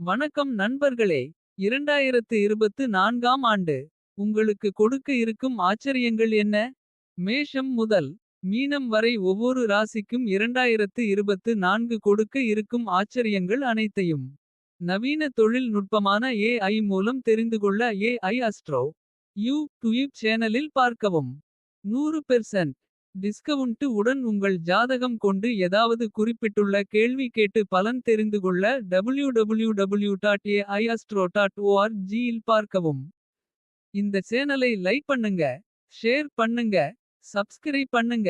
வணக்கம் நண்பர்களே. 2024ஆம் ஆண்டு. உங்களுக்கு கொடுக்க இருக்கும் ஆச்சரியங்கள் என்ன? மேஷம் முதல் மீனம் வரை ஒவ்வொரு ராசிக்கும் 2024 கொடுக்க இருக்கும் ஆச்சரியங்கள் அனைத்தையும். நவீன தொழில் நுட்பமான AI மூலம் தெரிந்துகொள்ள AI அஸ்ட்ரோ யூடியூப் சேனலில் பார்க்கவும். 100% டிஸ்கவுண்ட் உடன் உங்கள் ஜாதகம் கொண்டு ஏதாவது குறிப்பிட்டுள்ள கேள்வி கேட்டு பலன் தெரிந்துகொள்ள www.aiastro.org இல் பார்க்கவும். இந்த சேனலை லைக் பண்ணுங்க, ஷேர் பண்ணுங்க, சப்ஸ்கிரைப் பண்ணுங்க.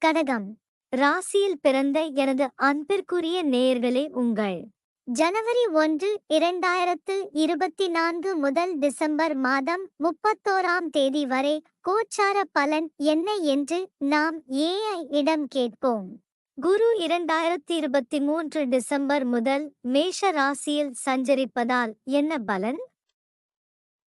கடகம் ராசியில் பிறந்த எனது அன்பிற்குரிய நேயர்களே, உங்கள் ஜனவரி 1, 2024 முதல் டிசம்பர் மாதம் 31ஆம் தேதி வரை கோச்சார பலன் என்ன என்று நாம் AI இடம் கேட்போம். குரு 2023 டிசம்பர் முதல் மேஷ ராசியில் சஞ்சரிப்பதால் என்ன பலன்?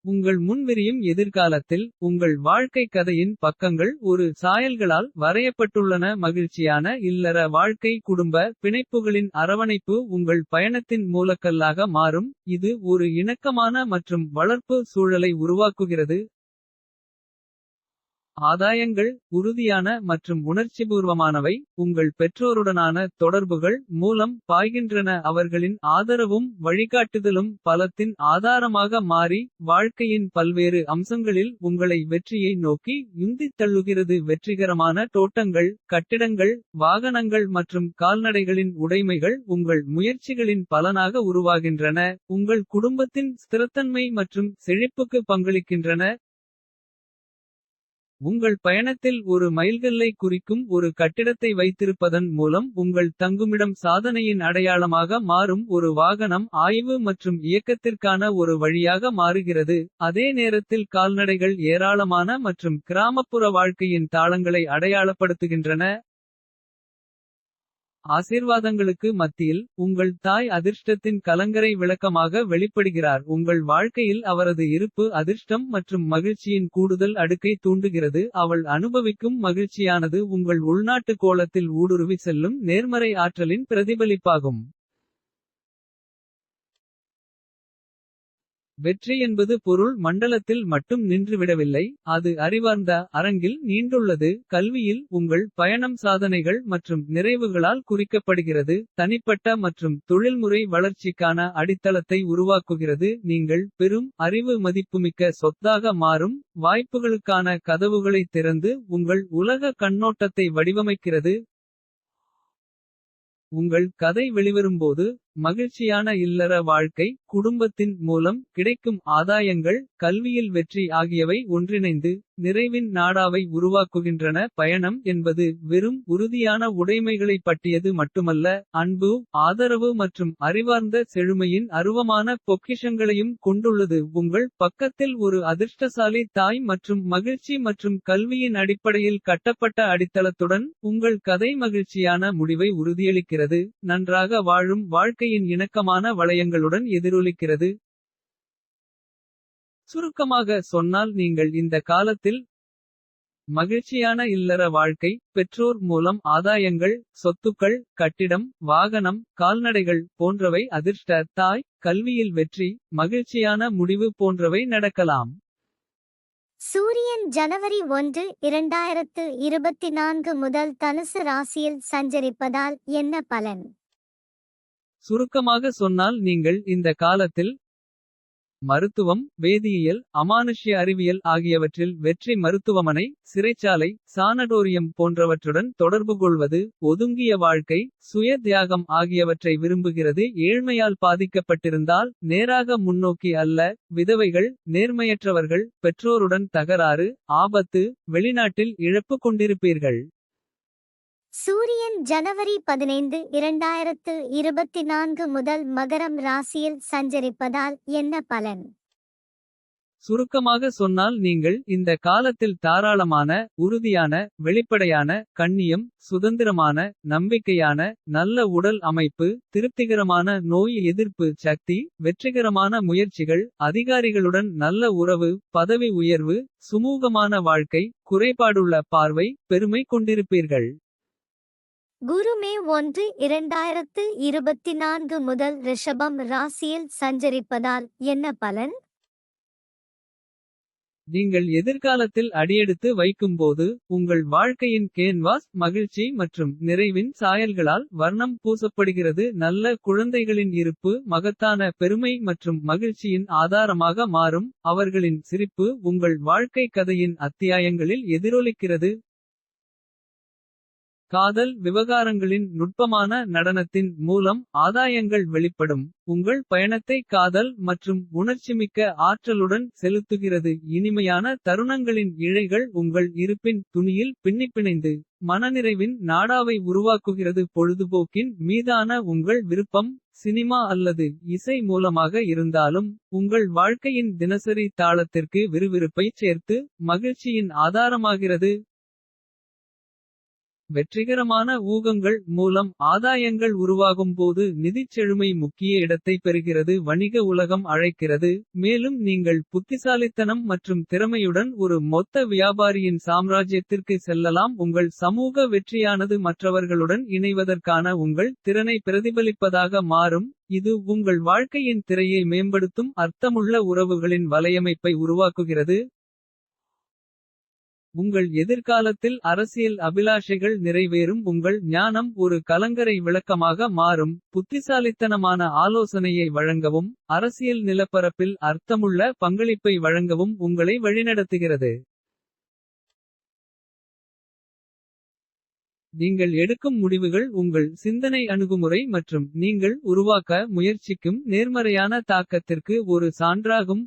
உங்கள் முன்விரியும் எதிர்காலத்தில் உங்கள் வாழ்க்கை கதையின் பக்கங்கள் ஒரு சாயல்களால் வரையப்பட்டுள்ளன. மகிழ்ச்சியான இல்லற வாழ்க்கை குடும்ப பிணைப்புகளின் அரவணைப்பு உங்கள் பயணத்தின் மூலக்கல்லாக மாறும். இது ஒரு இணக்கமான மற்றும் வளர்ப்பு சூழலை உருவாக்குகிறது. ஆதாயங்கள் உறுதியான மற்றும் உணர்ச்சிபூர்வமானவை. உங்கள் பெற்றோருடனான தொடர்புகள் மூலம் பாய்கின்றன. அவர்களின் ஆதரவும் வழிகாட்டுதலும் பலத்தின் ஆதாரமாக மாறி. வாழ்க்கையின் பல்வேறு அம்சங்களில் உங்களை வெற்றியை நோக்கி உந்தித் தள்ளுகிறது. வெற்றிகரமான தோட்டங்கள், கட்டிடங்கள், வாகனங்கள் மற்றும் கால்நடைகளின் உடைமைகள் உங்கள் முயற்சிகளின் பலனாக உருவாகின்றன. உங்கள் குடும்பத்தின் ஸ்திரத்தன்மை மற்றும் செழிப்புக்கு பங்களிக்கின்றன. உங்கள் பயணத்தில் ஒரு மைல்கல்லை குறிக்கும் ஒரு கட்டிடத்தை வைத்திருப்பதன் மூலம் உங்கள் தங்குமிடம் சாதனையின் அடையாளமாக மாறும். ஒரு வாகனம் ஆய்வு மற்றும் இயக்கத்திற்கான ஒரு வழியாக மாறுகிறது. அதே நேரத்தில் கால்நடைகள் ஏராளமான மற்றும் கிராமப்புற வாழ்க்கையின் தாளங்களை அடையாளப்படுத்துகின்றன. ஆசீர்வாதங்களுக்கு மத்தியில் உங்கள் தாய் அதிர்ஷ்டத்தின் கலங்கரை விளக்கமாக வெளிப்படுகிறார். உங்கள் வாழ்க்கையில் அவரது இருப்பு அதிர்ஷ்டம் மற்றும் மகிழ்ச்சியின் கூடுதல் அடுக்கை தூண்டுகிறது. அவள் அனுபவிக்கும் மகிழ்ச்சியானது உங்கள் உள்நாட்டு கோளத்தில் ஊடுருவி செல்லும் நேர்மறை ஆற்றலின் பிரதிபலிப்பாகும். வெற்றி என்பது பொருள் மண்டலத்தில் மட்டும் நின்றுவிடவில்லை. அது அறிவார்ந்த அரங்கில் நீண்டுள்ளது. கல்வியில் உங்கள் பயணம் சாதனைகள் மற்றும் நிறைவுகளால் குறிக்கப்படுகிறது. தனிப்பட்ட மற்றும் தொழில்முறை வளர்ச்சிக்கான அடித்தளத்தை உருவாக்குகிறது. நீங்கள் பெரும் அறிவு மதிப்புமிக்க சொத்தாக மாறும். வாய்ப்புகளுக்கான கதவுகளை திறந்து உங்கள் உலக கண்ணோட்டத்தை வடிவமைக்கிறது. உங்கள் கதை வெளிவரும்போது மகிழ்ச்சியான இல்லற வாழ்க்கை குடும்பத்தின் மூலம் கிடைக்கும் ஆதாயங்கள். கல்வியில் வெற்றி ஆகியவை ஒன்றிணைந்து நிறைவின் நாடாவை உருவாக்குகின்றன. பயணம் என்பது வெறும் உறுதியான உடைமைகளை பற்றியது மட்டுமல்ல. அன்பு, ஆதரவு மற்றும் அறிவார்ந்த செழுமையின் அருவமான பொக்கிஷங்களையும் கொண்டுள்ளது. உங்கள் பக்கத்தில் ஒரு அதிர்ஷ்டசாலி தாய் மற்றும் மகிழ்ச்சி மற்றும் கல்வியின் அடிப்படையில் கட்டப்பட்ட அடித்தளத்துடன். உங்கள் கதை மகிழ்ச்சியான முடிவை உறுதியளிக்கிறது. நன்றாக வாழும் வாழ்க்கையின் இணக்கமான வளையங்களுடன் எதிரொலிக்கிறது. சுருக்கமாக சொன்னால், நீங்கள் இந்த காலத்தில் மகிழ்ச்சியான இல்லற வாழ்க்கை, பெற்றோர் மூலம் ஆதாயங்கள், சொத்துக்கள், கட்டிடம், வாகனம், கால்நடைகள் போன்றவை அதிர்ஷ்ட தாய், கல்வியில் வெற்றி, மகிழ்ச்சியான முடிவு போன்றவை நடக்கலாம். சூரியன் ஜனவரி 1, 2024 முதல் தனுசு ராசியில் சஞ்சரிப்பதால் என்ன பலன்? சுருக்கமாக சொன்னால், நீங்கள் இந்த காலத்தில் மருத்துவம், வேதியியல், அமானுஷ்ய அறிவியல் ஆகியவற்றில் வெற்றி. மருத்துவமனை, சிறைச்சாலை, சானடோரியம் போன்றவற்றுடன் தொடர்புகொள்வது. ஒதுங்கிய வாழ்க்கை, சுய தியாகம் ஆகியவற்றை விரும்புகிறது. ஏழ்மையால் பாதிக்கப்பட்டிருந்தால் நேராக முன்னோக்கி அல்ல. விதவைகள், நேர்மையற்றவர்கள், பெற்றோருடன் தகராறு, ஆபத்து, வெளிநாட்டில் இழப்பு கொண்டிருப்பீர்கள். சூரியன் ஜனவரி 15, 2024 முதல் மகரம் ராசியில் சஞ்சரிப்பதால் என்ன பலன்? சுருக்கமாக சொன்னால், நீங்கள் இந்த காலத்தில் தாராளமான, உறுதியான, வெளிப்படையான, கண்ணியம், சுதந்திரமான, நம்பிக்கையான, நல்ல உடல் அமைப்பு, திருப்திகரமான நோய் எதிர்ப்பு சக்தி, வெற்றிகரமான முயற்சிகள், அதிகாரிகளுடன் நல்ல உறவு, பதவி உயர்வு, சுமூகமான வாழ்க்கை, குறைபாடுள்ள பார்வை, பெருமை கொண்டிருப்பீர்கள். குரு மே 1 2024 முதல் ரிஷபம் ராசியில் சஞ்சரிப்பதால் என்ன பலன்? நீங்கள் எதிர்காலத்தில் அடியெடுத்து வைக்கும்போது உங்கள் வாழ்க்கையின் கேன்வாஸ் மகிழ்ச்சி மற்றும் நிறைவின் சாயல்களால் வர்ணம் பூசப்படுகிறது. நல்ல குழந்தைகளின் இருப்பு மகத்தான பெருமை மற்றும் மகிழ்ச்சியின் ஆதாரமாக மாறும். அவர்களின் சிரிப்பு உங்கள் வாழ்க்கை கதையின் அத்தியாயங்களில் எதிரொலிக்கிறது. காதல் விவகாரங்களின் நுட்பமான நடனத்தின் மூலம் ஆதாயங்கள் வெளிப்படும். உங்கள் பயணத்தை காதல் மற்றும் உணர்ச்சிமிக்க ஆற்றலுடன் செலுத்துகிறது. இனிமையான தருணங்களின் இழைகள் உங்கள் இருப்பின் துணியில் பின்னிப்பிணைந்து. மனநிறைவின் நாடாவை உருவாக்குகிறது. பொழுதுபோக்கின் மீதான உங்கள் விருப்பம் சினிமா அல்லது இசை மூலமாக இருந்தாலும். உங்கள் வாழ்க்கையின் தினசரி தாளத்திற்கு விறுவிறுப்பை சேர்த்து மகிழ்ச்சியின் ஆதாரமாகிறது. வெற்றிகரமான ஊகங்கள் மூலம் ஆதாயங்கள் உருவாகும் போது நிதிச் செழுமை முக்கிய இடத்தை பெறுகிறது. வணிக உலகம் அழைக்கிறது. மேலும் நீங்கள் புத்திசாலித்தனம் மற்றும் திறமையுடன் ஒரு மொத்த வியாபாரியின் சாம்ராஜ்யத்திற்கு செல்லலாம். உங்கள் சமூக வெற்றியானது மற்றவர்களுடன் இணைவதற்கான உங்கள் திறனை பிரதிபலிப்பதாக மாறும். இது உங்கள் வாழ்க்கையின் திரையை மேம்படுத்தும். அர்த்தமுள்ள உறவுகளின் வலையமைப்பை உருவாக்குகிறது. உங்கள் எதிர்காலத்தில் அரசியல் அபிலாஷைகள் நிறைவேறும். உங்கள் ஞானம் ஒரு கலங்கரை விளக்கமாக மாறும். புத்திசாலித்தனமான ஆலோசனையை வழங்கவும். அரசியல் நிலப்பரப்பில் அர்த்தமுள்ள பங்களிப்பை வழங்கவும் உங்களை வழிநடத்துகிறது. நீங்கள் எடுக்கும் முடிவுகள் உங்கள் சிந்தனை அணுகுமுறை மற்றும் நீங்கள் உருவாக்க முயற்சிக்கும் நேர்மறையான தாக்கத்திற்கு ஒரு சான்றாகும்.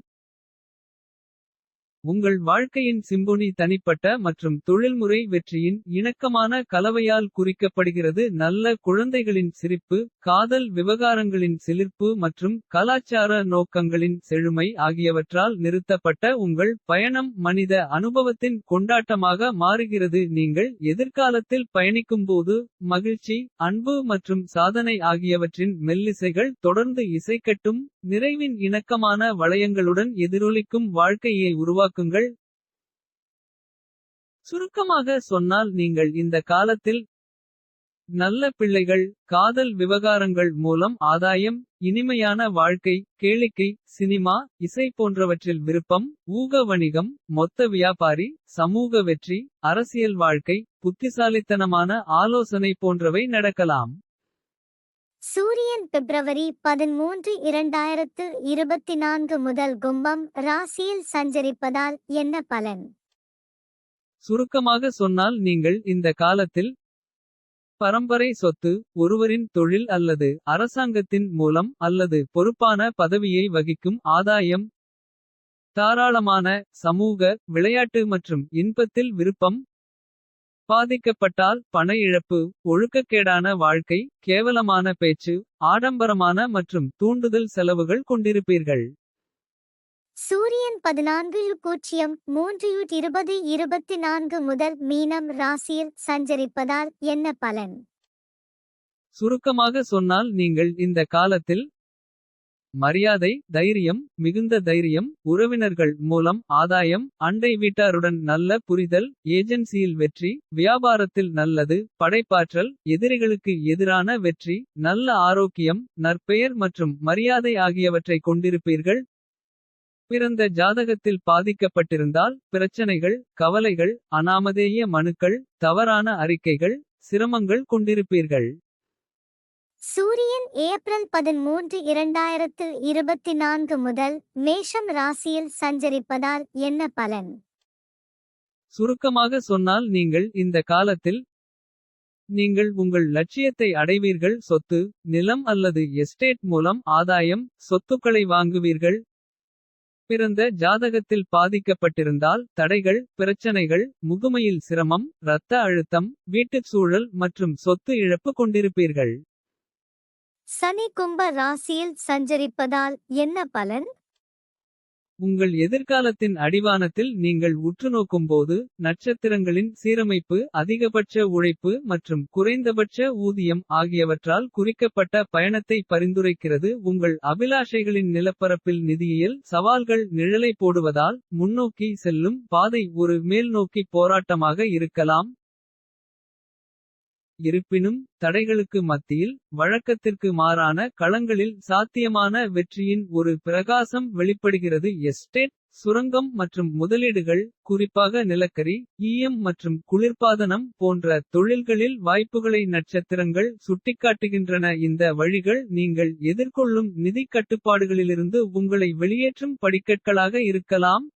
உங்கள் வாழ்க்கையின் சிம்பொனி தனிப்பட்ட மற்றும் தொழில்முறை வெற்றியின் இணக்கமான கலவையால் குறிக்கப்படுகிறது. நல்ல குழந்தைகளின் சிரிப்பு காதல் விவகாரங்களின் சிலிர்ப்பு மற்றும் கலாச்சார நோக்கங்களின் செழுமை ஆகியவற்றால் நிறுத்தப்பட்ட உங்கள் பயணம் மனித அனுபவத்தின் கொண்டாட்டமாக மாறுகிறது. நீங்கள் எதிர்காலத்தில் பயணிக்கும்போது மகிழ்ச்சி அன்பு மற்றும் சாதனை ஆகியவற்றின் மெல்லிசைகள் தொடர்ந்து இசைக்கட்டும். நிறைவின் இணக்கமான வளையங்களுடன் எதிரொலிக்கும் வாழ்க்கையை உருவாக்குங்கள். சுருக்கமாக சொன்னால் நீங்கள் இந்த காலத்தில் நல்ல பிள்ளைகள் காதல் விவகாரங்கள் மூலம் ஆதாயம். இனிமையான வாழ்க்கை கேளிக்கை சினிமா இசை போன்றவற்றில் விருப்பம். ஊக வணிகம் மொத்த வியாபாரி சமூக வெற்றி அரசியல் வாழ்க்கை புத்திசாலித்தனமான ஆலோசனை போன்றவை நடக்கலாம். சூரியன் பிப்ரவரி 13 2024 முதல் கும்பம் ராசியில் சஞ்சரிப்பதால் என்ன பலன்? சுருக்கமாக சொன்னால் நீங்கள் இந்த காலத்தில் பரம்பரை சொத்து ஒருவரின் தொழில் அல்லது அரசாங்கத்தின் மூலம் அல்லது பொறுப்பான பதவியை வகிக்கும் ஆதாயம். தாராளமான சமூக விளையாட்டு மற்றும் இன்பத்தில் விருப்பம். பாதிக்கப்பட்டால் பண இழப்பு ஒழுக்கக்கேடான வாழ்க்கை கேவலமான பேச்சு ஆடம்பரமான மற்றும் தூண்டுதல் செலவுகள் கொண்டிருப்பீர்கள். சூரியன் 14.03 முதல் மீனம் ராசியில் சஞ்சரிப்பதால் என்ன பலன்? சுருக்கமாக சொன்னால் நீங்கள் இந்த காலத்தில் மரியாதை தைரியம் மிகுந்த தைரியம் உறவினர்கள் மூலம் ஆதாயம். அண்டை வீட்டாருடன் நல்ல புரிதல் ஏஜென்சியில் வெற்றி வியாபாரத்தில் நல்லது. படைப்பாற்றல் எதிரிகளுக்கு எதிரான வெற்றி நல்ல ஆரோக்கியம் நற்பெயர் மற்றும் மரியாதை ஆகியவற்றை கொண்டிருப்பீர்கள். பிறந்த ஜாதகத்தில் பாதிக்கப்பட்டிருந்தால் பிரச்சனைகள் கவலைகள் அனாமதேய மனுக்கள் தவறான அறிக்கைகள் சிரமங்கள் கொண்டிருப்பீர்கள். சூரியன் ஏப்ரல் 13 2024 முதல் மேஷம் ராசியில் சஞ்சரிப்பதால் என்ன பலன்? சுருக்கமாக சொன்னால் நீங்கள் இந்த காலத்தில் நீங்கள் உங்கள் லட்சியத்தை அடைவீர்கள். சொத்து நிலம் அல்லது எஸ்டேட் மூலம் ஆதாயம் சொத்துக்களை வாங்குவீர்கள். பிறந்த ஜாதகத்தில் பாதிக்கப்பட்டிருந்தால் தடைகள் பிரச்சனைகள் முதுமையில் சிரமம் இரத்த அழுத்தம் வீட்டுச் சூழல் மற்றும் சொத்து இழப்பு கொண்டிருப்பீர்கள். சனி கும்ப ராசியில் சஞ்சரிப்பதால் என்ன பலன்? உங்கள் எதிர்காலத்தின் அடிவானத்தில் நீங்கள் உற்றுநோக்கும்போது நட்சத்திரங்களின் சீரமைப்பு அதிகபட்ச உழைப்பு மற்றும் குறைந்தபட்ச ஊதியம் ஆகியவற்றால் குறிக்கப்பட்ட பயணத்தை பரிந்துரைக்கிறது. உங்கள் அபிலாஷைகளின் நிலப்பரப்பில் நிதியியல் சவால்கள் நிழலை போடுவதால் முன்னோக்கி செல்லும் பாதை ஒரு மேல்நோக்கி போராட்டமாக இருக்கலாம். இருப்பினும் தடைகளுக்கு மத்தியில் வழக்கத்திற்கு மாறான களங்களில் சாத்தியமான வெற்றியின் ஒரு பிரகாசம் வெளிப்படுகிறது. எஸ்டேட் சுரங்கம் மற்றும் முதலீடுகள் குறிப்பாக நிலக்கரி ஈயம் மற்றும் குளிர்பாதனம் போன்ற தொழில்களில் வாய்ப்புகளை நட்சத்திரங்கள் சுட்டிக்காட்டுகின்றன. இந்த வழிகள் நீங்கள் எதிர்கொள்ளும் நிதி கட்டுப்பாடுகளிலிருந்து உங்களை வெளியேற்றும் படிக்கற்களாக இருக்கலாம்.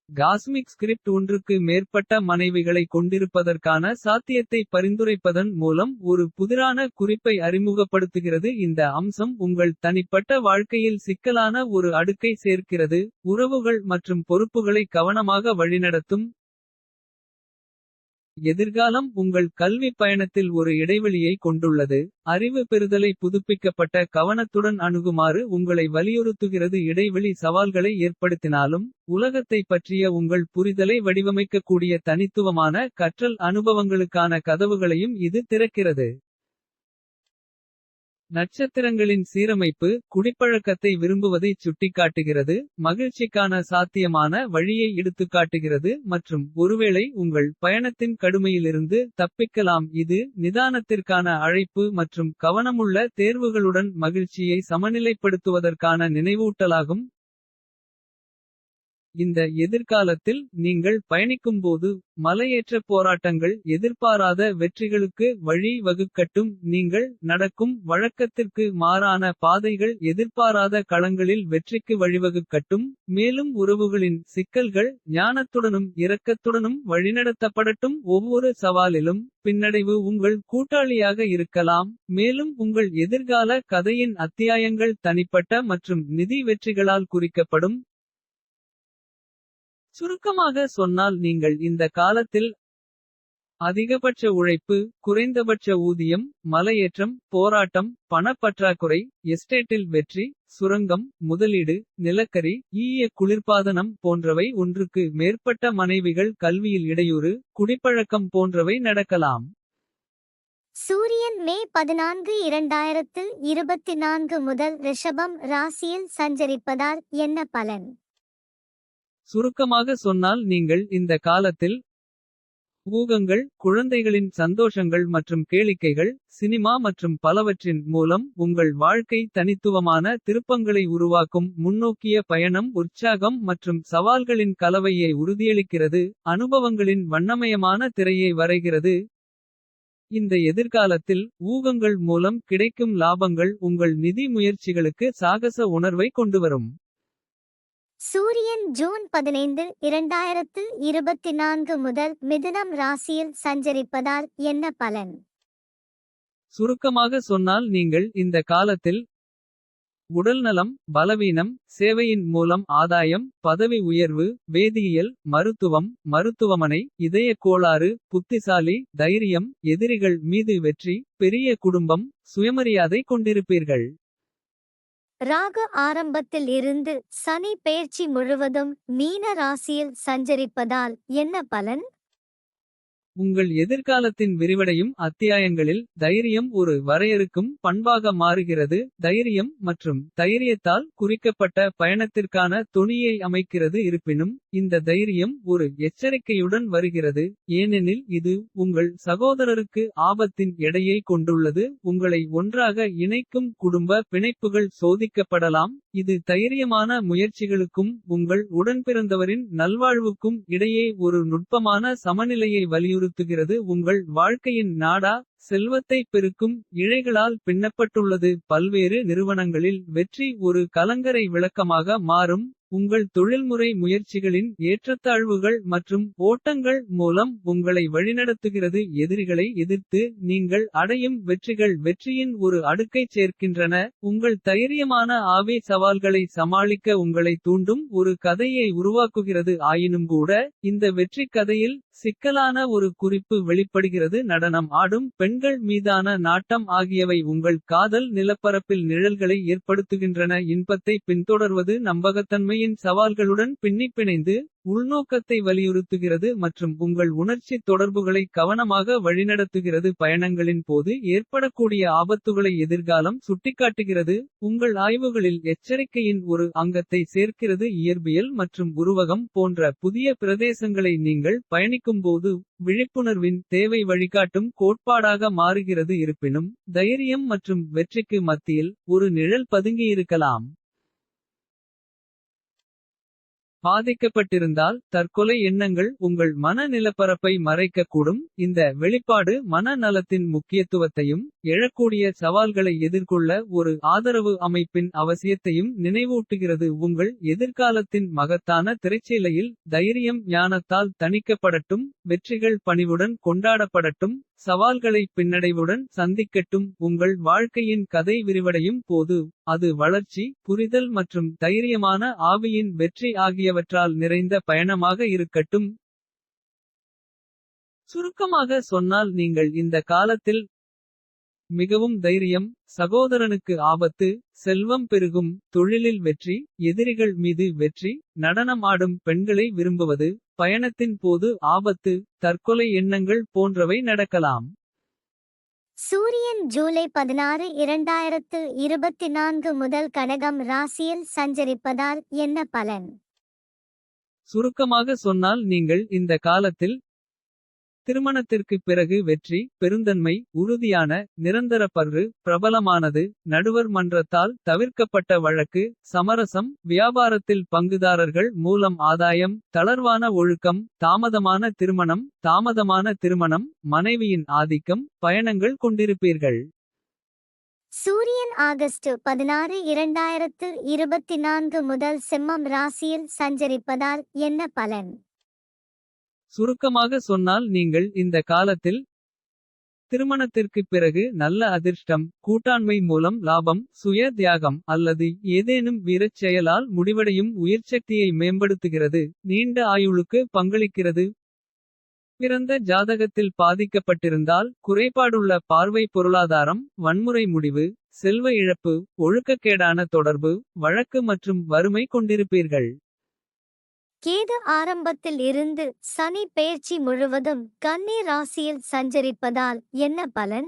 காஸ்மிக் ஸ்கிரிப்ட் ஒன்றுக்கு மேற்பட்ட மனைவிகளை கொண்டிருப்பதற்கான சாத்தியத்தை பரிந்துரைப்பதன் மூலம் ஒரு புதிரான குறிப்பை அறிமுகப்படுத்துகிறது. இந்த அம்சம் உங்கள் தனிப்பட்ட வாழ்க்கையில் சிக்கலான ஒரு அடுக்கை சேர்க்கிறது. உறவுகள் மற்றும் பொறுப்புகளை கவனமாக வழிநடத்தும். எதிர்காலம் உங்கள் கல்வி பயணத்தில் ஒரு இடைவெளியை கொண்டுள்ளது. அறிவு பெறுதலை புதுப்பிக்கப்பட்ட கவனத்துடன் அணுகுமாறு உங்களை வலியுறுத்துகிறது. இடைவெளி சவால்களை ஏற்படுத்தினாலும் உலகத்தை பற்றிய உங்கள் புரிதலை வடிவமைக்கக்கூடிய தனித்துவமான கற்றல் அனுபவங்களுக்கான கதவுகளையும் இது திறக்கிறது. நட்சத்திரங்களின் சீரமைப்பு குடிப்பழக்கத்தை விரும்புவதைச் சுட்டிக்காட்டுகிறது. மகிழ்ச்சிக்கான சாத்தியமான வழியை எடுத்துக்காட்டுகிறது மற்றும் ஒருவேளை உங்கள் பயணத்தின் கடுமையிலிருந்து தப்பிக்கலாம். இது நிதானத்திற்கான அழைப்பு மற்றும் கவனமுள்ள தேர்வுகளுடன் மகிழ்ச்சியை சமநிலைப்படுத்துவதற்கான நினைவூட்டலாகும். இந்த எதிர்காலத்தில் நீங்கள் பயணிக்கும்போது மலையேற்ற போராட்டங்கள் எதிர்பாராத வெற்றிகளுக்கு வழி வகுக்கட்டும். நீங்கள் நடக்கும் வழக்கத்திற்கு மாறான பாதைகள் எதிர்பாராத களங்களில் வெற்றிக்கு வழிவகுக்கட்டும். மேலும் உறவுகளின் சிக்கல்கள் ஞானத்துடனும் இரக்கத்துடனும் வழிநடத்தப்படட்டும். ஒவ்வொரு சவாலிலும் பின்னடைவு உங்கள் கூட்டாளியாக இருக்கலாம். மேலும் உங்கள் எதிர்கால கதையின் அத்தியாயங்கள் தனிப்பட்ட மற்றும் நிதி வெற்றிகளால் குறிக்கப்படும். சுருக்கமாக சொன்னால் நீங்கள் இந்த காலத்தில் அதிகபட்ச உழைப்பு குறைந்தபட்ச ஊதியம் மலையேற்றம் போராட்டம் பணப்பற்றாக்குறை எஸ்டேட்டில் வெற்றி சுரங்கம் முதலீடு நிலக்கரி ஈய குளிர்பாதனம் போன்றவை ஒன்றுக்கு மேற்பட்ட மனைவிகள் கல்வியில் இடையூறு குடிப்பழக்கம் போன்றவை நடக்கலாம். சூரியன் மே 14 2024 முதல் ரிஷபம் ராசியில் சஞ்சரிப்பதால் என்ன பலன்? சுருக்கமாக சொன்னால் நீங்கள் இந்த காலத்தில் ஊகங்கள் குழந்தைகளின் சந்தோஷங்கள் மற்றும் கேளிக்கைகள் சினிமா மற்றும் பலவற்றின் மூலம் உங்கள் வாழ்க்கை தனித்துவமான திருப்பங்களை உருவாக்கும். முன்னோக்கிய பயணம் உற்சாகம் மற்றும் சவால்களின் கலவையை உறுதியளிக்கிறது. அனுபவங்களின் வண்ணமயமான திரையை வரைகிறது. இந்த எதிர்காலத்தில் ஊகங்கள் மூலம் கிடைக்கும் லாபங்கள் உங்கள் நிதி முயற்சிகளுக்கு சாகச உணர்வை கொண்டுவரும். சூரியன் ஜூன் 15 2024 முதல் மிதுனம் ராசியில் சஞ்சரிப்பதால் என்ன பலன்? சுருக்கமாக சொன்னால் நீங்கள் இந்த காலத்தில் உடல்நலம் பலவீனம் சேவையின் மூலம் ஆதாயம் பதவி உயர்வு வேதியியல் மருத்துவம் மருத்துவமனை இதய கோளாறு புத்திசாலி தைரியம் எதிரிகள் மீது வெற்றி பெரிய குடும்பம் சுயமரியாதை கொண்டிருப்பீர்கள். ராகு ஆரம்பத்தில் இருந்து சனி பெயர்ச்சி முழுவதும் மீன ராசியில் சஞ்சரிப்பதால் என்ன பலன்? உங்கள் எதிர்காலத்தின் விரிவடையும் அத்தியாயங்களில் தைரியம் ஒரு வரையறுக்கும் பண்பாக மாறுகிறது. தைரியம் மற்றும் தைரியத்தால் குறிக்கப்பட்ட பயணத்திற்கான தொனியை அமைக்கிறது. இருப்பினும் இந்த தைரியம் ஒரு எச்சரிக்கையுடன் வருகிறது. ஏனெனில் இது உங்கள் சகோதரருக்கு ஆபத்தின் எடையை கொண்டுள்ளது. உங்களை ஒன்றாக இணைக்கும் குடும்ப பிணைப்புகள் சோதிக்கப்படலாம். இது தைரியமான முயற்சிகளுக்கும் உங்கள் உடன்பிறந்தவரின் நல்வாழ்வுக்கும் இடையே ஒரு நுட்பமான சமநிலையை வலியுறுத்துகிறது. உங்கள் வாழ்க்கையின் நாடா செல்வத்தை பெருக்கும் இழைகளால் பின்னப்பட்டுள்ளது. பல்வேறு நிறுவனங்களில் வெற்றி ஒரு கலங்கரை விளக்கமாக மாறும். உங்கள் தொழில்முறை முயற்சிகளின் ஏற்றத்தாழ்வுகள் மற்றும் ஓட்டங்கள் மூலம் உங்களை வழிநடத்துகிறது. எதிரிகளை எதிர்த்து நீங்கள் அடையும் வெற்றிகள் வெற்றியின் ஒரு அடுக்கைச் சேர்க்கின்றன. உங்கள் தைரியமான ஆவி சவால்களை சமாளிக்க உங்களை தூண்டும் ஒரு கதையை உருவாக்குகிறது. ஆயினும்கூட இந்த வெற்றி கதையில் சிக்கலான ஒரு குறிப்பு வெளிப்படுகிறது. நடனம் ஆடும் பெண்கள் மீதான நாட்டம் ஆகியவை உங்கள் காதல் நிலப்பரப்பில் நிழல்களை ஏற்படுத்துகின்றன. இன்பத்தை பின்தொடர்வது நம்பகத்தன்மை வாழ்க்கையின் சவால்களுடன் பின்னிப்பிணைந்து உள்நோக்கத்தை வலியுறுத்துகிறது மற்றும் உங்கள் உணர்ச்சி தொடர்புகளை கவனமாக வழிநடத்துகிறது. பயணங்களின் போது ஏற்படக்கூடிய ஆபத்துகளை எதிர்காலம் சுட்டிக்காட்டுகிறது. உங்கள் ஆய்வுகளில் எச்சரிக்கையின் ஒரு அங்கத்தை சேர்க்கிறது. இயற்பியல் மற்றும் உருவகம் போன்ற புதிய பிரதேசங்களை நீங்கள் பயணிக்கும்போது விழிப்புணர்வின் தேவை வழிகாட்டும் கோட்பாடாக மாறுகிறது. இருப்பினும் தைரியம் மற்றும் வெற்றிக்கு மத்தியில் ஒரு நிழல் பதுங்கியிருக்கலாம். பாதிக்கப்பட்டிருந்தால் தற்கொலை எண்ணங்கள் உங்கள் மன நிலப்பரப்பை மறைக்கக்கூடும். இந்த வெளிப்பாடு மன நலத்தின் முக்கியத்துவத்தையும் எழக்கூடிய சவால்களை எதிர்கொள்ள ஒரு ஆதரவு அமைப்பின் அவசியத்தையும் நினைவூட்டுகிறது. உங்கள் எதிர்காலத்தின் மகத்தான திரைச்சீலையில் தைரியம் ஞானத்தால் தணிக்கப்படட்டும். வெற்றிகள் பணிவுடன் கொண்டாடப்படட்டும். சவால்களை பின்னடைவுடன் சந்திக்கட்டும். உங்கள் வாழ்க்கையின் கதை விரிவடையும் போது அது வளர்ச்சி புரிதல் மற்றும் தைரியமான ஆவியின் வெற்றி ஆகியவற்றால் நிறைந்த பயணமாக இருக்கட்டும். சுருக்கமாக சொன்னால் நீங்கள் இந்த காலத்தில் மிகவும் தைரியம் சகோதரனுக்கு ஆபத்து செல்வம் பெருகும் தொழிலில் வெற்றி எதிரிகள் மீது வெற்றி நடனம் ஆடும் பெண்களை விரும்புவது பயணத்தின் போது ஆபத்து தற்கொலை எண்ணங்கள் போன்றவை நடக்கலாம். சூரியன் ஜூலை 16 2024 முதல் கடகம் ராசியில் சஞ்சரிப்பதால் என்ன பலன்? சுருக்கமாக சொன்னால் நீங்கள் இந்த காலத்தில் திருமணத்திற்குப் பிறகு வெற்றி பெருந்தன்மை உறுதியான நிரந்தர பற்று பிரபலமானது நடுவர் மன்றத்தால் தவிர்க்கப்பட்ட வழக்கு சமரசம் வியாபாரத்தில் பங்குதாரர்கள் மூலம் ஆதாயம் தளர்வான ஒழுக்கம் தாமதமான திருமணம் மனைவியின் ஆதிக்கம் பயணங்கள் கொண்டிருப்பீர்கள். சூரியன் ஆகஸ்ட் 16 2024 முதல் சிம்மம் ராசியில் சஞ்சரிப்பதால் என்ன பலன்? சுருக்கமாக சொன்னால் நீங்கள் இந்த காலத்தில் திருமணத்திற்குப் பிறகு நல்ல அதிர்ஷ்டம் கூட்டாண்மை மூலம் லாபம் சுய தியாகம் அல்லது ஏதேனும் வீரச் செயலால் முடிவடையும் உயிர்ச்சக்தியை மேம்படுத்துகிறது. நீண்ட ஆயுளுக்கு பங்களிக்கிறது. பிறந்த ஜாதகத்தில் பாதிக்கப்பட்டிருந்தால் குறைபாடுள்ள பார்வை பொருளாதாரம் வன்முறை முடிவு செல்வ இழப்பு ஒழுக்கக்கேடான தொடர்பு வழக்கு மற்றும் வறுமை கொண்டிருப்பீர்கள். கேது ஆரம்பத்தில் இருந்து சனி பெயர்ச்சி முழுவதும் கன்னி ராசியில் சஞ்சரிப்பதால் என்ன பலன்?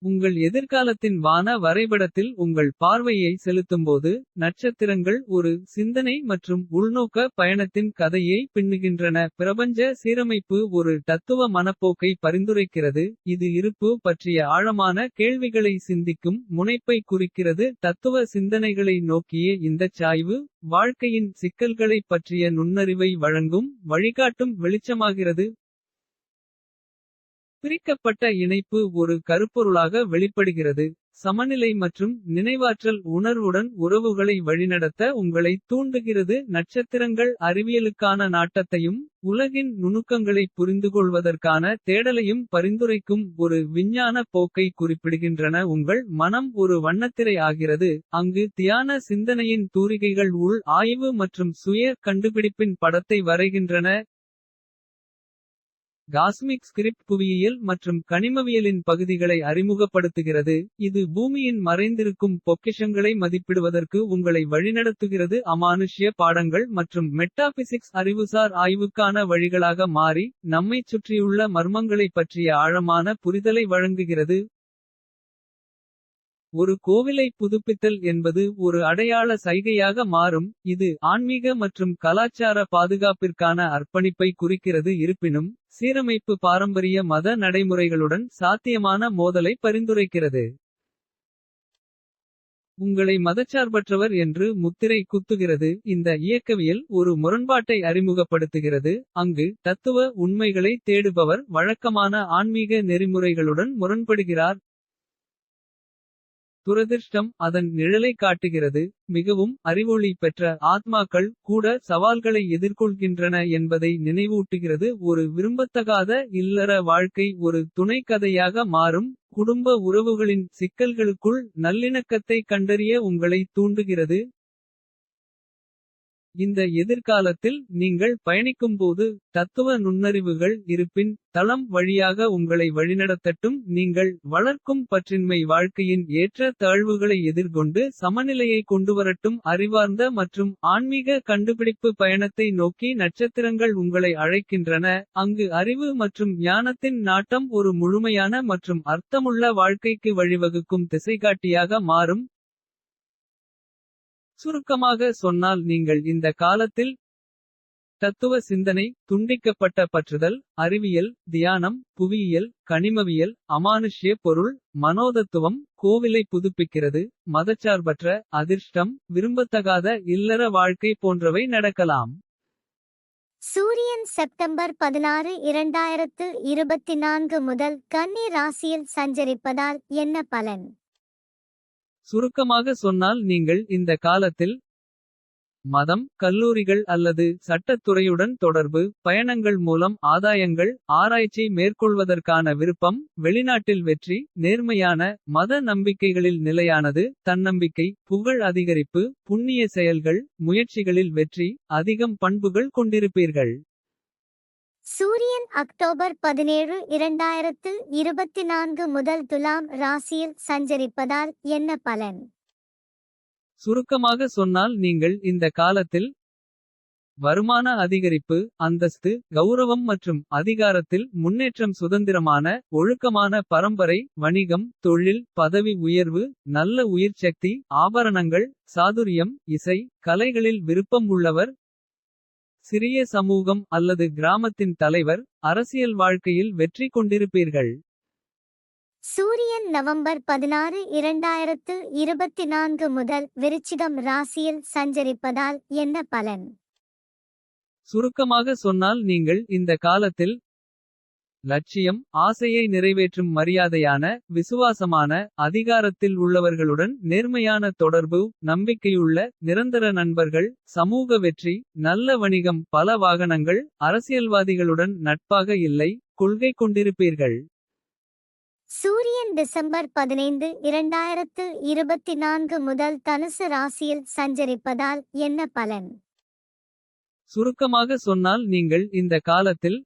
உங்கள் எதிர்காலத்தின் வான வரைபடத்தில் உங்கள் பார்வையை செலுத்தும்போது நட்சத்திரங்கள் ஒரு சிந்தனை மற்றும் உள்நோக்க பயணத்தின் கதையை பின்னுகின்றன. பிரபஞ்ச சீரமைப்பு ஒரு தத்துவ மனப்போக்கை பரிந்துரைக்கிறது. இது இருப்பு பற்றிய ஆழமான கேள்விகளை சிந்திக்கும் முனைப்பை குறிக்கிறது. தத்துவ சிந்தனைகளை நோக்கிய இந்தச் சாய்வு வாழ்க்கையின் சிக்கல்களைப் பற்றிய நுண்ணறிவை வழங்கும் வழிகாட்டும் வெளிச்சமாகிறது. பிரிக்கப்பட்ட இணைப்பு ஒரு கருப்பொருளாக வெளிப்படுகிறது. சமநிலை மற்றும் நினைவாற்றல் உணர்வுடன் உறவுகளை வழிநடத்த உங்களை தூண்டுகிறது. நட்சத்திரங்கள் அறிவியலுக்கான நாட்டத்தையும் உலகின் நுணுக்கங்களை புரிந்துகொள்வதற்கான தேடலையும் பரிந்துரைக்கும் ஒரு விஞ்ஞான போக்கை குறிப்பிடுகின்றன. உங்கள் மனம் ஒரு வண்ணத்திரை ஆகிறது அங்கு தியான சிந்தனையின் தூரிகைகள் உள் ஆய்வு மற்றும் சுய கண்டுபிடிப்பின் படத்தை வரைகின்றன. காஸ்மிக் ஸ்கிரிப்ட் புவியியல் மற்றும் கனிமவியலின் பகுதிகளை அறிமுகப்படுத்துகிறது. இது பூமியின் மறைந்திருக்கும் பொக்கிஷங்களை மதிப்பிடுவதற்கு உங்களை வழிநடத்துகிறது. அமானுஷ்ய பாடங்கள் மற்றும் மெட்டாபிசிக்ஸ் அறிவுசார் ஆய்வுக்கான வழிகளாக மாறி நம்மைச் சுற்றியுள்ள மர்மங்களைப் பற்றிய ஆழமான புரிதலை வழங்குகிறது. ஒரு கோவிலை புதுப்பித்தல் என்பது ஒரு அடையாள சைகையாக மாறும். இது ஆன்மீக மற்றும் கலாச்சார பாதுகாப்பிற்கான அர்ப்பணிப்பை குறிக்கிறது. இருப்பினும் சீரமைப்பு பாரம்பரிய மத நடைமுறைகளுடன் சாத்தியமான மோதலை பரிந்துரைக்கிறது. உங்களை மதச்சார்பற்றவர் என்று முத்திரை குத்துகிறது. இந்த இயக்கவியல் ஒரு முரண்பாட்டை அறிமுகப்படுத்துகிறது. அங்கு தத்துவ உண்மைகளை தேடுபவர் வழக்கமான ஆன்மீக நெறிமுறைகளுடன் முரண்படுகிறார். துரதிர்ஷ்டம் அதன் நிழலை காட்டுகிறது. மிகவும் அறிவொளி பெற்ற ஆத்மாக்கள் கூட சவால்களை எதிர்கொள்கின்றன என்பதை நினைவூட்டுகிறது. ஒரு விரும்பத்தகாத இல்லற வாழ்க்கை ஒரு துணை கதையாக மாறும். குடும்ப உறவுகளின் சிக்கல்களுக்குள் நல்லிணக்கத்தை கண்டறிய உங்களை தூண்டுகிறது. இந்த எதிர்காலத்தில் நீங்கள் பயணிக்கும்போது தத்துவ நுண்ணறிவுகள் இருப்பின் தளம் வழியாக உங்களை வழிநடத்தட்டும். நீங்கள் வளர்க்கும் பற்றின்மை வாழ்க்கையின் ஏற்ற தாழ்வுகளை எதிர்கொண்டு சமநிலையை கொண்டுவரட்டும். அறிவார்ந்த மற்றும் ஆன்மீக கண்டுபிடிப்பு பயணத்தை நோக்கி நட்சத்திரங்கள் உங்களை அழைக்கின்றன. அங்கு அறிவு மற்றும் ஞானத்தின் நாட்டம் ஒரு முழுமையான மற்றும் அர்த்தமுள்ள வாழ்க்கைக்கு வழிவகுக்கும் திசைகாட்டியாக மாறும். சுருக்கமாக சொன்னால் நீங்கள் இந்த காலத்தில் தத்துவ சிந்தனை, துண்டிக்கப்பட்ட பற்றுதல், அறிவியல், தியானம், புவியியல், கனிமவியல், அமானுஷ்ய பொருள், மனோதத்துவம், கோவிலை புதுப்பிக்கிறது, மதச்சார்பற்ற, அதிர்ஷ்டம், விரும்பத்தகாத இல்லற வாழ்க்கை போன்றவை நடக்கலாம். சூரியன் செப்டம்பர் 16 2024 முதல் கன்னி ராசியில் சஞ்சரிப்பதால் என்ன பலன்? சுருக்கமாக சொன்னால் நீங்கள் இந்த காலத்தில் மதம், கல்லூரிகள் அல்லது சட்டத்துறையுடன் தொடர்பு, பயணங்கள் மூலம் ஆதாயங்கள், ஆராய்ச்சி மேற்கொள்வதற்கான விருப்பம், வெளிநாட்டில் வெற்றி, நேர்மையான மத நம்பிக்கைகளில் நிலையானது, தன்னம்பிக்கை, புகழ் அதிகரிப்பு, புண்ணிய செயல்கள், முயற்சிகளில் வெற்றி, அதிகம் பண்புகள் கொண்டிருப்பீர்கள். சூரியன் அக்டோபர் 17 2024 முதல் துலாம் ராசியில் சஞ்சரிப்பதால் என்ன பலன்? சுருக்கமாக சொன்னால் நீங்கள் இந்த காலத்தில் வருமான அதிகரிப்பு, அந்தஸ்து, கௌரவம் மற்றும் அதிகாரத்தில் முன்னேற்றம், சுதந்திரமான ஒழுக்கமான பரம்பரை, வணிகம், தொழில், பதவி உயர்வு, நல்ல உயிர்ச்சக்தி, ஆபரணங்கள், சாதுரியம், இசை, கலைகளில் விருப்பம் உள்ளவர், சிறிய சமூகம் அல்லது கிராமத்தின் தலைவர், அரசியல் வாழ்க்கையில் வெற்றி கொண்டிருப்பீர்கள். சூரியன் நவம்பர் 16 2024 முதல் விருச்சிகம் ராசியில் சஞ்சரிப்பதால் என்ன பலன்? சுருக்கமாக சொன்னால் நீங்கள் இந்த காலத்தில் லட்சியம், ஆசையை நிறைவேற்றும் மரியாதையான, விசுவாசமான, அதிகாரத்தில் உள்ளவர்களுடன் நேர்மையான தொடர்பு, நம்பிக்கையுள்ள, நிரந்தர நண்பர்கள், சமூக வெற்றி, நல்ல வணிகம், பல வாகனங்கள், அரசியல்வாதிகளுடன் நட்பாக இல்லை, கொள்கை கொண்டிருப்பீர்கள். சூரியன் டிசம்பர் 15 2024 முதல் தனுசு ராசியில் சஞ்சரிப்பதால் என்ன பலன்? சுருக்கமாக சொன்னால் நீங்கள் இந்த காலத்தில்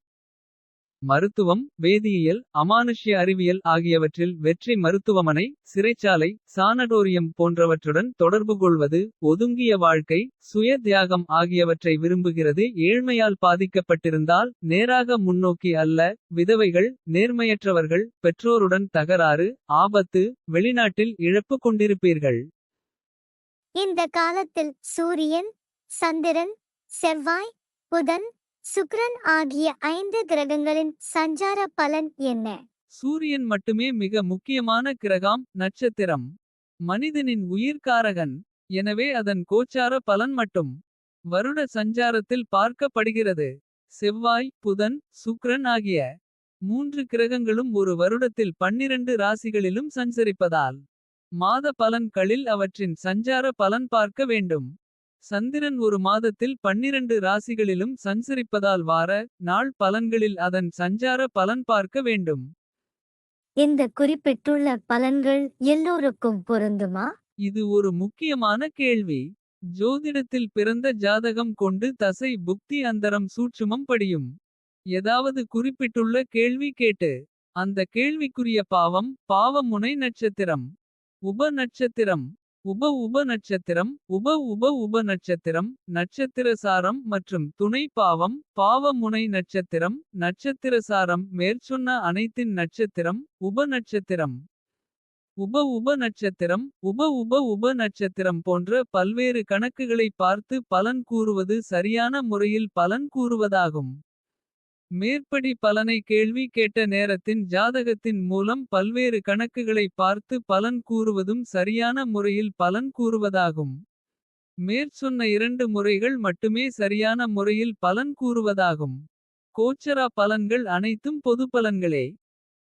மருத்துவம், வேதியியல், அமானுஷ்ய அறிவியல் ஆகியவற்றில் வெற்றி, மருத்துவமனை, சிறைச்சாலை, சானடோரியம் போன்றவற்றுடன் தொடர்பு கொள்வது, ஒதுங்கிய வாழ்க்கை, சுய தியாகம் ஆகியவற்றை விரும்புகிறது. ஏழ்மையால் பாதிக்கப்பட்டிருந்தால் நேராக முன்னோக்கி அல்ல, விதவைகள், நேர்மையற்றவர்கள், பெற்றோருடன் தகராறு, ஆபத்து, வெளிநாட்டில் இழப்பு கொண்டிருப்பீர்கள். இந்த காலத்தில் சூரியன், சந்திரன், செவ்வாய், புதன், சுக்கிரன் ஆகிய 5 கிரகங்களின் சஞ்சார பலன் என்ன? சூரியன் மட்டுமே மிக முக்கியமான கிரகம், நட்சத்திரம். மனிதனின் உயிர்காரகன். எனவே அதன் கோச்சார பலன் மட்டும் வருட சஞ்சாரத்தில் பார்க்கப்படுகிறது. செவ்வாய், புதன், சுக்கிரன் ஆகிய 3 கிரகங்களும் ஒரு வருடத்தில் 12 ராசிகளிலும் சஞ்சரிப்பதால் மாத பலன்களில் அவற்றின் சஞ்சார பலன் பார்க்க வேண்டும். சந்திரன் ஒரு மாதத்தில் 12 ராசிகளிலும் சஞ்சரிப்பதால் வார நாள் பலன்களில் அதன் சஞ்சார பலன் பார்க்க வேண்டும். இந்த குறிப்பிட்டுள்ள பலன்கள் எல்லோருக்கும் பொருந்துமா? இது ஒரு முக்கியமான கேள்வி. ஜோதிடத்தில் பிறந்த ஜாதகம் கொண்டு தசை புக்தி அந்தரம் சூட்சுமம் படியும். ஏதாவது குறிப்பிட்டுள்ள கேள்வி கேட்டு அந்த கேள்விக்குரிய பாவம், பாவ முனை நட்சத்திரம், உப நட்சத்திரம், உப நட்சத்திரம், உப நட்சத்திரம், நட்சத்திர சாரம் மற்றும் துணை பாவம், பாவ முனை நட்சத்திரம், நட்சத்திர சாரம், மேற்சொன்ன அனைத்தின் நட்சத்திரம், உப நட்சத்திரம், உப நட்சத்திரம், உப நட்சத்திரம் போன்ற பல்வேறு கணக்குகளை பார்த்து பலன் கூறுவது சரியான முறையில் பலன் கூறுவதாகும். மேற்படி பலனை கேள்வி கேட்ட நேரத்தின் ஜாதகத்தின் மூலம் பல்வேறு கணக்குகளை பார்த்து பலன் கூறுவதும் சரியான முறையில் பலன் கூறுவதாகும். மேற்சொன்ன 2 முறைகள் மட்டுமே சரியான முறையில் பலன் கூறுவதாகும். கோச்சரா பலன்கள் அனைத்தும் பொது பலன்களே.